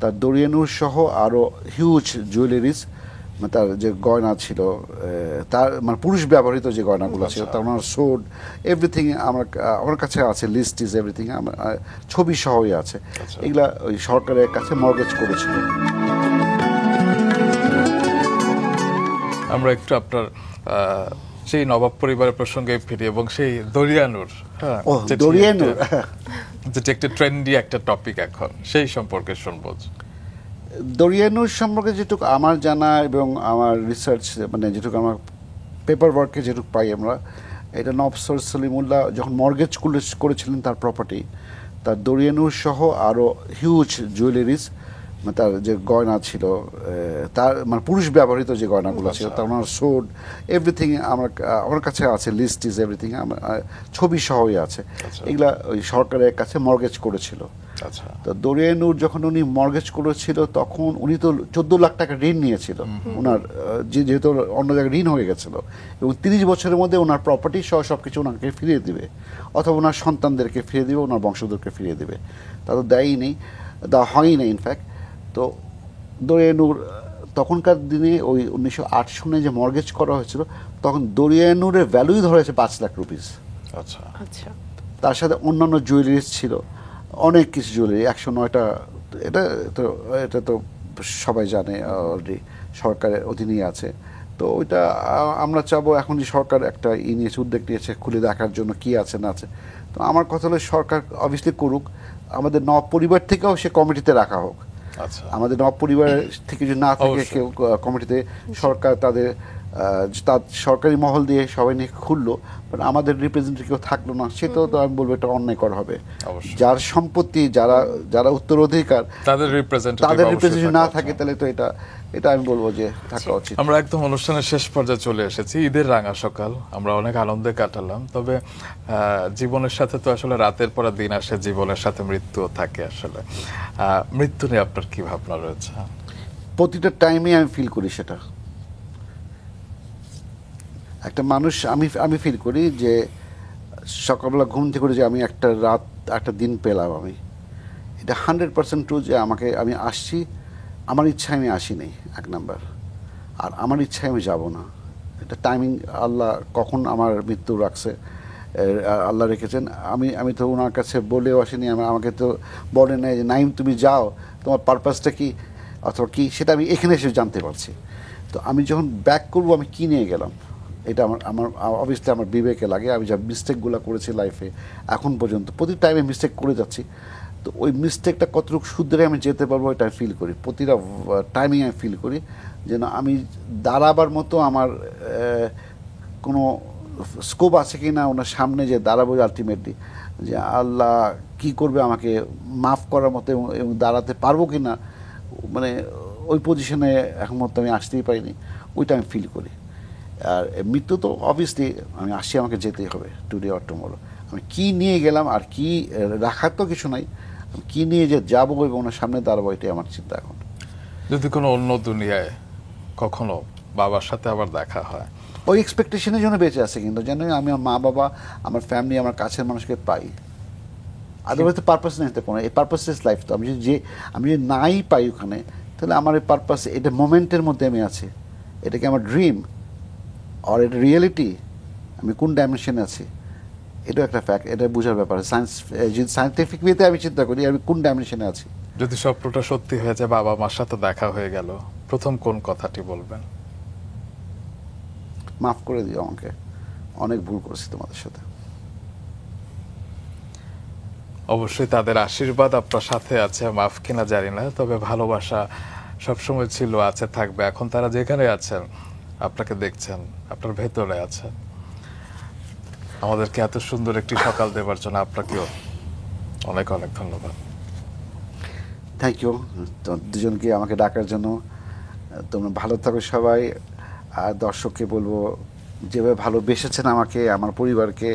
তার দরিয়ানুর সহ আরও হিউজ জুয়েলারিজ, তার যে গয়না ছিল, তার মানে পুরুষ ব্যবহৃত যে গয়নাগুলো ছিল, তার ওনার সোড এভরিথিং আমার কাছে আছে, লিস্ট ইজ এভরিথিং, ছবি সহই আছে। এগুলা ওই সরকারের কাছে মর্গেজ করেছিল। আমরা একটু আপনার সেই নবাব পরিবারের প্রসঙ্গে ফিরি এবং সেই দরিয়ানুর, দরিয়ানুর যেটা একটা ট্রেন্ডি একটা টপিক এখন, সেই সম্পর্কে শুনবো। দরিয়ানুর সম্পর্কে যেটুকু আমার জানা এবং আমার রিসার্চ, মানে যেটুকু আমার পেপার ওয়ার্কে যেটুকু পাই আমরা, এটা নবাব সলিমুল্লাহ যখন মর্গেজ করেছিলেন তার প্রপার্টি, তার দরিয়ানুর সহ আরও হিউজ জুয়েলারিজ, তার যে গয়না ছিল, তার মানে পুরুষ ব্যবহৃত যে গয়নাগুলো ছিল, তার ওনার সোড এভরিথিং আমার কাছে আছে, লিস্ট ইজ এভরিথিং, ছবি সহই আছে। এগুলা ওই সরকারের কাছে মর্গেজ করেছিল। তো দরিয়ানুর যখন উনি মর্গেজ করেছিল তখন উনি তো 14 লাখ টাকা ঋণ নিয়েছিল ওনার, যেহেতু অন্য জায়গায় ঋণ হয়ে গেছিল, এবং 30 বছরের মধ্যে ওনার প্রপার্টি সহ সবকিছু ওনাকে ফিরিয়ে দিবে, অথবা ওনার সন্তানদেরকে ফিরিয়ে দিবে, ওনার বংশধরকে ফিরিয়ে দিবে। তা তো দেয়ই নেই, দেওয়া হয়ই না ইনফ্যাক্ট। তো দরিয়ানুর তখনকার দিনে ওই 1908 সনে যে মর্গেজ করা হয়েছিল, তখন দরিয়ানুরের ভ্যালুই ধরা হয়েছে 5 লাখ রুপিস। আচ্ছা আচ্ছা। তার সাথে অন্যান্য জুয়েলারিজ ছিল, অনেক কিছু জুয়েলারি, 109টা। এটা তো সবাই জানে, অলরেডি সরকারের অধীনেই আছে। তো ওইটা আমরা চাবো এখন যে সরকার একটা নিয়েছে, উদ্যোগ নিয়েছে খুলে দেখার জন্য কি আছে না আছে। তো আমার কথা হলো সরকার অবভিয়াসলি করুক, আমাদের নবাব পরিবার থেকেও সে কমিটিতে রাখা হোক। আমাদের নবাব পরিবার থেকে যদি না থাকে কেউ কমিটিতে, সরকার তাদের সরকারি মহল দিয়ে সবাই নিয়ে খুললো, বাট আমাদের রিপ্রেজেন্টেটিভ কেউ থাকলো না, সেটাও তো আমি বলবো এটা অন্যায় করা হবে। যার সম্পত্তি, যারা উত্তরাধিকার, তাদের রিপ্রেজেন্টেটিভ না থাকে, তাহলে তো এটা আমি বলবো যে থাকা উচিত। আমরা একদম অনুষ্ঠানের শেষ পর্যায়ে চলে এসেছি, ঈদের রাঙা সকাল, আমরা অনেক আনন্দে কাটালাম। তবে জীবনের সাথে তো আসলে রাতের পর দিন আসে, জীবনের সাথে মৃত্যুও থাকে। আসলে মৃত্যু নিয়ে আপনার কি ভাবনা রয়েছে? প্রতিটা টাইমে আমি ফিল করি সেটা। একটা মানুষ, আমি ফিল করি যে সকালবেলা ঘুম থেকে করে যে আমি একটা রাত, একটা দিন পেলাম, আমি এটা 100% ট্রু যে আমি আসছি, আমার ইচ্ছায় আমি আসিনি, এক নাম্বার। আর আমার ইচ্ছায় আমি যাব না, এটা টাইমিং আল্লাহ কখন আমার মৃত্যু রাখছে, আল্লাহ রেখেছেন। আমি তো ওনার কাছে বলেও আসিনি, আমাকে তো বলে নাই যে নাইম তুমি যাও, তোমার পারপাসটা কি অথবা কি, সেটা আমি এখানে এসে জানতে পারছি। তো আমি যখন ব্যাক করবো আমি কী নিয়ে গেলাম, এটা আমার অবভিয়াসলি আমার বিবেকে লাগে। আমি যা মিস্টেকগুলো করেছি লাইফে এখন পর্যন্ত, প্রতি টাইমে মিস্টেক করে যাচ্ছি, তো ওই মিস্টেকটা কতটুকু শুধরে আমি যেতে পারবো এটা ফিল করি, প্রতিটা টাইমিং আমি ফিল করি যেন আমি দাঁড়াবার মতো আমার কোনো স্কোপ আছে কি না ওনার সামনে, যে দাঁড়াবো আলটিমেটলি, যে আল্লাহ কি করবে আমাকে মাফ করার মতো, এবং দাঁড়াতে পারবো কি না, মানে ওই পজিশনে এখন মতো আমি আসতেই পারিনি, ওইটা আমি ফিল করি। আর মৃত্যু তো অবভিয়াসলি আমি আসছি, আমাকে যেতেই হবে টুডে অর টুমরো। আমি কী নিয়ে গেলাম আর কি রাখার তো কিছু নাই, আমি কী নিয়ে যে যাবো এবং ওনার সামনে দাঁড়াবো, এটাই আমার চিন্তা এখন। যদি কোনো অন্য দুনিয়ায় কখনো বাবার সাথে আবার দেখা হয়, ওই এক্সপেকটেশনের জন্য বেঁচে আছে, কিন্তু যেন আমি আমার মা বাবা, আমার ফ্যামিলি, আমার কাছের মানুষকে পাই। আদারওয়াইজ তো পারপাস নেই কোনো, এই পারপাসলেস লাইফ তো। আমি যদি নাই পাই ওখানে, তাহলে আমার এই পারপাস, এটা মোমেন্টের মধ্যে আমি আছি, এটা কি আমার ড্রিম আর এটা রিয়েলিটি, আমি কোন ডাইমেনশনে আছি, এটাও একটা ফ্যাক্ট, এটা বোঝার ব্যাপার। যদি সায়েন্টিফিক ওয়েতে আমি চিন্তা করি আমি কোন ডাইমেনশনে আছি। যদি স্বপ্নটা সত্যি হয়ে যায়, বাবা মার সাথে দেখা হয়ে গেল, প্রথম কোন কথাটি বলবেন? মাফ করে দিও আমাকে, অনেক ভুল করেছি তোমাদের সাথে। অবশ্যই তাদের আশীর্বাদ আপনার সাথে আছে, মাফ কিনা জানি না, তবে ভালোবাসা সবসময় ছিল, আছে, থাকবে। এখন তারা যেখানে আছেন, আপনাকে দেখছেন, আপনার ভেতরে আছেন। আমাদেরকে এত সুন্দর একটি সকাল দেবার জন্য আপনাকেও অনেক অনেক ধন্যবাদ। থ্যাংক ইউ দুজনকে আমাকে ডাকার জন্য। তোমরা ভালো থাকো সবাই, আর দর্শককে বলবো যেভাবে ভালোবেসেছেন আমাকে, আমার পরিবারকে,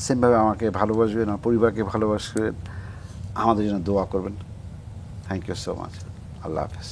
সেমভাবে আমাকে ভালোবাসবেন, আমার পরিবারকে ভালোবাসবেন, আমাদের জন্য দোয়া করবেন। Thank you so much. আল্লাহ হাফেজ।